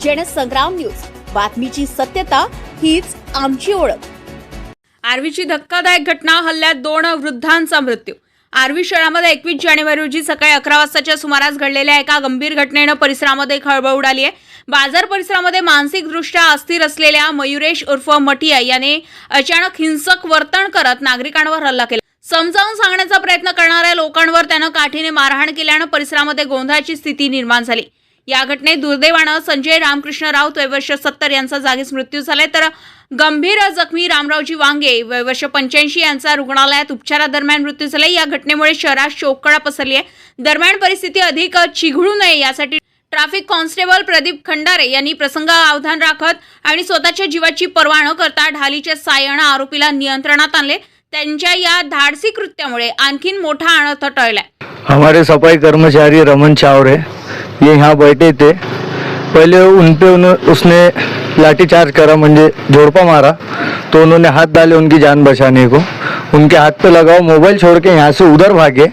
Jansangram news, बातमीची सत्यता हीच आमची ओळख। आर्वीची धक्कादायक घटना, हल्ल्यात 2 वृद्धांचा मृत्यू। आर्वी शहरामध्ये 21 जानेवारी रोजी सकाळी 11 वाजताच्या सुमारास घडलेल्या एका गंभीर घटनेनं परिसरामध्ये खळबळ उडाली आहे। बाजार परिसरामध्ये मानसिकदृष्ट्या अस्थिर असलेल्या मयुरेश उर्फ मटिया याने अचानक हिंसक वर्तन करत नागरिकांवर हल्ला केला। समजावून सांगण्याचा प्रयत्न करणाऱ्या लोकांवर त्यानं काठीने मारहाण केल्यानं परिसरामध्ये गोंधळाची स्थिती निर्माण झाली। या घटनेत दुर्दैवानं संजय रामकृष्ण राऊत वय वर्ष 70 यांचा जागीच मृत्यू झालाय, तर गंभीर जखमी रामरावजी वांगे वय वर्ष 85 यांचा रुग्णालयात उपचारादरम्यान मृत्यू झालाय। या घटनेमुळे शहरात शोककळा पसरली आहे। दरम्यान परिस्थिती अधिक चिघळू नये यासाठी ट्रॅफिक कॉन्स्टेबल प्रदीप खंडारे यांनी प्रसंगावर अवधान राखत आणि स्वतःच्या जीवाची पर्वा न करता ढालीच्या साहाय्याने आरोपीला नियंत्रणात आणले। त्यांच्या या धाडसी कृत्यामुळे आणखीन मोठा अनर्थ टळलाय। हमारे सफाई कर्मचारी रमन चावरे ये यहाँ बैठे थे। पहले उसने लाठीचार्ज करा, म्हणजे झोड़पा मारा, तो उन्होंने हाथ डाले उनकी जान बचाने को। उनके हाथ पे लगाओ, मोबाइल छोड़ के यहाँ से उधर भागे।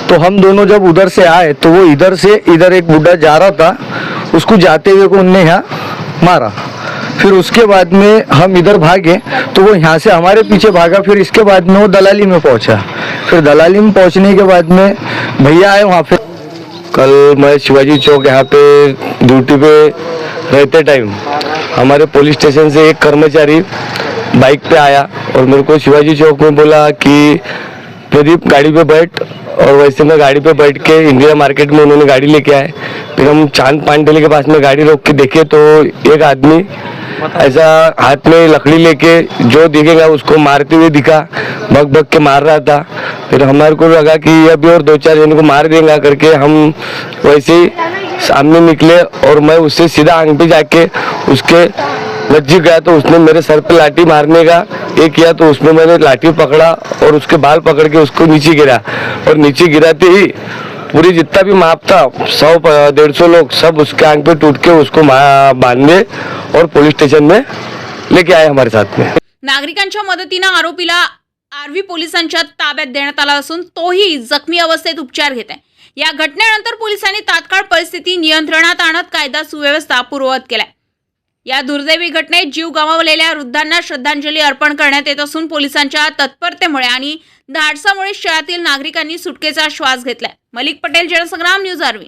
तो हम दोनों जब उधर से आए तो वो इधर से इधर एक बुढ़ा जा रहा था, उसको जाते हुए को उनने यहाँ मारा। फिर उसके बाद में हम इधर भागे तो वो यहाँ से हमारे पीछे भागा। फिर इसके बाद में वो दलाली में पहुँचा। फिर दलाली में पहुँचने के बाद में भैया आए वहाँ पे। कल मैं शिवाजी चौक यहाँ पे ड्यूटी पे रहते टाइम हमारे पुलिस स्टेशन से एक कर्मचारी बाइक पे आया और मेरे को शिवाजी चौक में बोला कि प्रदीप गाड़ी पे बैठ, और वैसे मैं गाड़ी पे बैठ के इंडिया मार्केट में उन्होंने गाड़ी लेके आए। फिर हम चांद पांडेली के पास में गाड़ी रोक के देखे तो एक आदमी ऐसा हाथ में लकड़ी लेके जो दिखेगा उसको मारते हुए दिखा, भग भग के मार रहा था। फिर हमारे को लगा कि अभी और 2-4 जन को मार देगा करके हम वैसे ही सामने निकले और मैं उससे सीधा आंख पे जाके उसके लज्जी गया तो उसने मेरे सर पे लाठी मारने का ये किया, तो उसमें मैंने लाठी पकड़ा और उसके बाल पकड़ के उसको नीचे गिरा। और नीचे गिराते ही पूरी जितना भी माप था 100-150 लोग सब उसके आंख पे टूट के उसको बांधे और पुलिस स्टेशन में लेके आए हमारे साथ में। नागरिकांच्या मदतीने आरोपीला आर्वी पोलिसांच्या ताब्यात देण्यात आला असून तोही जखमी अवस्थेत उपचार घेत आहे। या घटनेनंतर पोलिसांनी तात्काळ परिस्थिती नियंत्रणात आणत कायदा सुव्यवस्था पूर्ववत केलाय। या दुर्दैवी घटनेत जीव गमावलेल्या वृद्धांना श्रद्धांजली अर्पण करण्यात येत असून पोलिसांच्या तत्परतेमुळे आणि धाडसामुळे शहरातील नागरिकांनी सुटकेचा श्वास घेतलाय। मलिक पटेल, जनसंग्राम न्यूज, आर्वी।